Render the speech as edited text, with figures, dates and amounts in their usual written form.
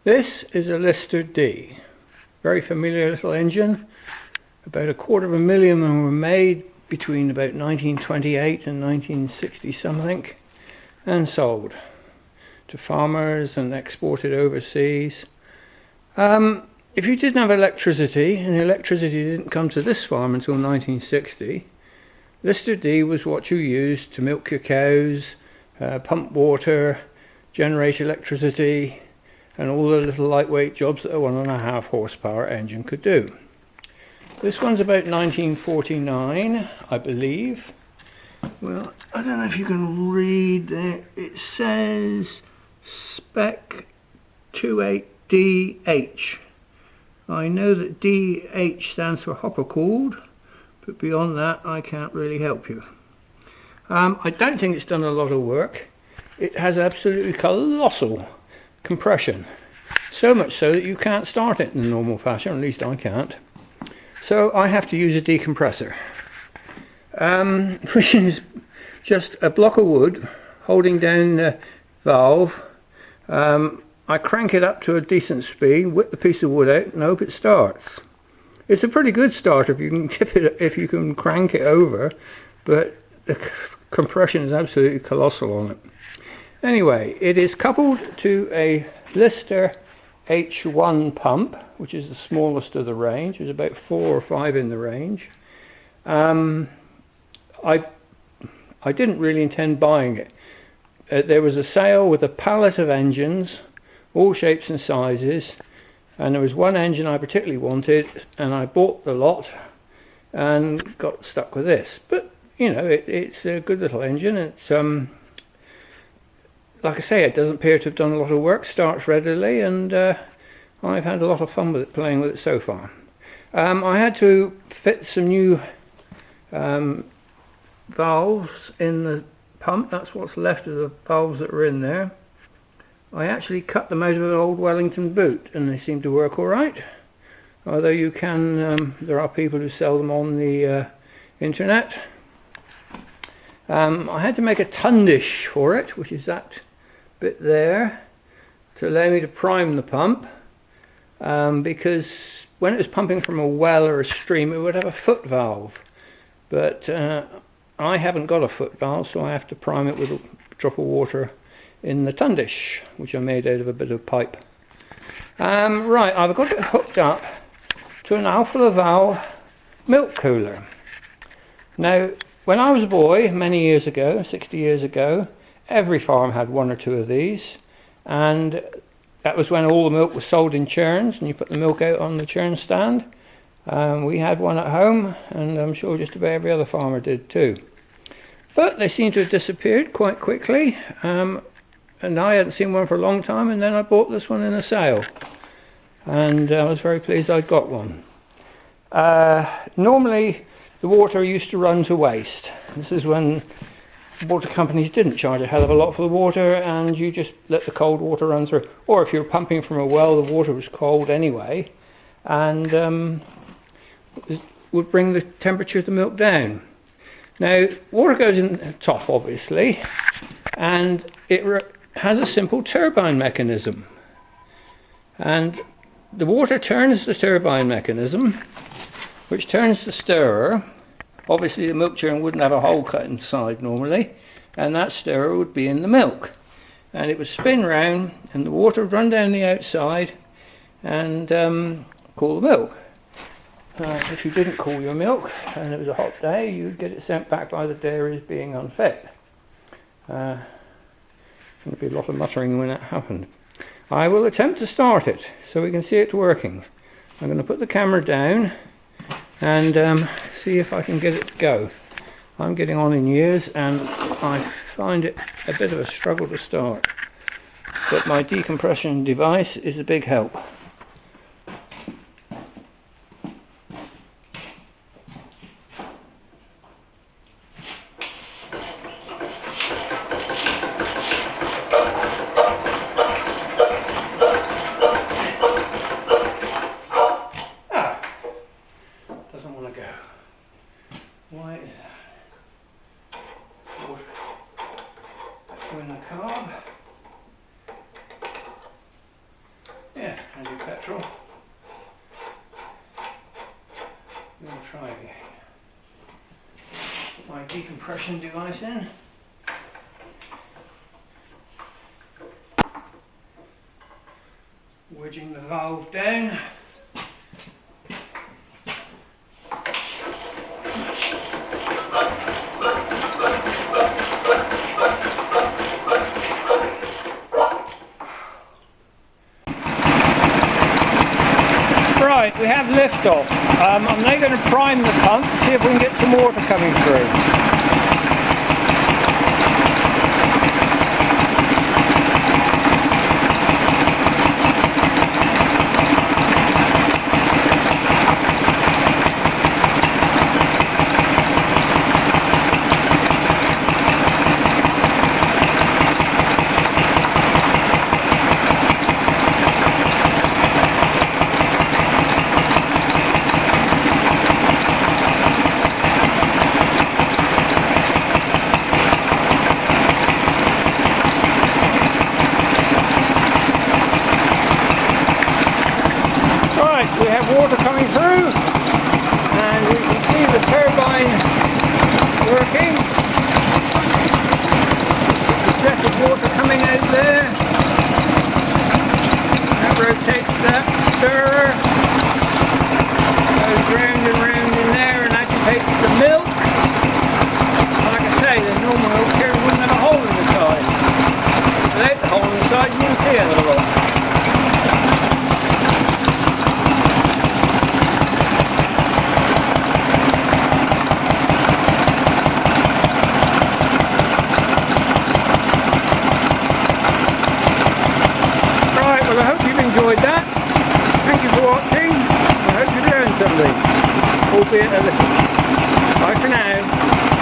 This is a Lister D, very familiar little engine. About 250,000 of them were made between about 1928 and 1960 something, and sold to farmers and exported overseas. If you didn't have electricity, and electricity didn't come to this farm until 1960, Lister D was what you used to milk your cows, pump water, generate electricity, and all the little lightweight jobs that a 1.5 horsepower engine could do. This one's about 1949, I believe. Well, I don't know if you can read there. It says spec 28DH. I know that DH stands for hopper cooled, but beyond that I can't really help you. I don't think it's done a lot of work. It has absolutely colossal compression, so much so that you can't start it in the normal fashion, at least I can't. So I have to use a decompressor, which is just a block of wood holding down the valve. I crank it up to a decent speed, whip the piece of wood out and hope it starts. It's a pretty good starter if you can if you can crank it over, but the compression is absolutely colossal on it. Anyway, it is coupled to a Lister H1 pump, which is the smallest of the range. There's about 4 or 5 in the range. I didn't really intend buying it. There was a sale with a pallet of engines, all shapes and sizes, and there was one engine I particularly wanted, and I bought the lot and got stuck with this. But you know, it's a good little engine. It's like I say, it doesn't appear to have done a lot of work, starts readily, and I've had a lot of fun with it, playing with it so far. I had to fit some new valves in the pump. That's what's left of the valves that were in there. I actually cut them out of an old Wellington boot, and they seem to work alright. Although you can, there are people who sell them on the internet. I had to make a tundish for it, which is that bit there, to allow me to prime the pump, because when it was pumping from a well or a stream it would have a foot valve, but I haven't got a foot valve, so I have to prime it with a drop of water in the tundish, which I made out of a bit of pipe. Right, I've got it hooked up to an Alfalaval milk cooler. Now, when I was a boy, many years ago, 60 years ago, every farm had 1 or 2 of these, and that was when all the milk was sold in churns, and you put the milk out on the churn stand. We had one at home, and I'm sure just about every other farmer did too. But they seem to have disappeared quite quickly, and I hadn't seen one for a long time, and then I bought this one in a sale, and I was very pleased I got one. Normally the water used to run to waste. This is when water companies didn't charge a hell of a lot for the water, and you just let the cold water run through. Or if you were pumping from a well, the water was cold anyway, and it would bring the temperature of the milk down. Now, water goes in the top, obviously, and it has a simple turbine mechanism. And the water turns the turbine mechanism, which turns the stirrer. Obviously the milk churn wouldn't have a hole cut inside normally, and that stirrer would be in the milk, and it would spin round and the water would run down the outside and cool the milk. If you didn't cool your milk and it was a hot day, you'd get it sent back by the dairy as being unfit. There'd be a lot of muttering when that happened. I will attempt to start it so we can see it working. I'm going to put the camera down and see if I can get it to go. I'm getting on in years and I find it a bit of a struggle to start, but my decompression device is a big help. Why is that? Back in the carb. Yeah, petrol. We'll try my decompression device in. Wedging the valve down. Right, we have liftoff. I'm now going to prime the pump to see if we can get some water coming through. We have water coming through, and we can see the turbine working. The jet of water coming out there. That rotates that stirrer, goes round and round in there and agitates the milk. Like I say, the normal milk here wouldn't have a hole in the side. Without the hole in the side, you can see a little lot. Well, I hope you've enjoyed that. Thank you for watching. I hope you've learned something, albeit a little. Bye for now.